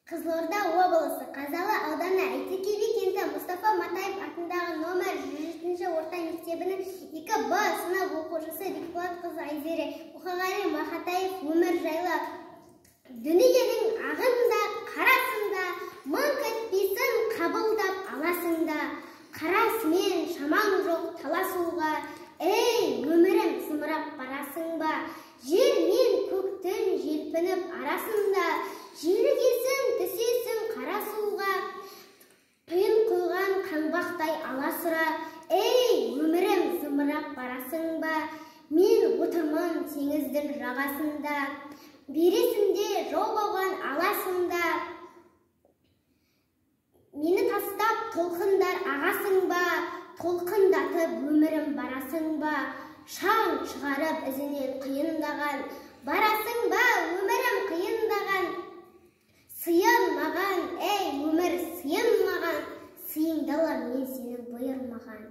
Қызылорда облысы Қазалы ауданы Әйтеке би кенті Мұстафа Матаев атындағы номер 107 орта мектебінің 2Б сынып оқушысы Бекболатқызы Айзере Мұқағали Мақатаев өмір жайлы. Дүниенің ағында, қарасында, мың күтпесін қабылдап аласында, қарасымен шамаң жоқ таласуға, ей, өмірім зымырап барасың ба? Жер мен көктің желпініп арасында, жерігесің, түсесің қара суға, құйын құйған қаңбақтай аласыра, ей, өмірім зымырап барасың ба? Мен отырмын теңіздің жағасында, бересінде жол болған аласында, мені тастап толқындар ағасың ба? Толқындатып өмірім барасың ба? Шаң шығарып ізінен қиындаған, барасың ба өмірім қиындаған? Сыйын маған, ей өмір сыйын маған, сыйыңдалы мен сенің бұйырмаған.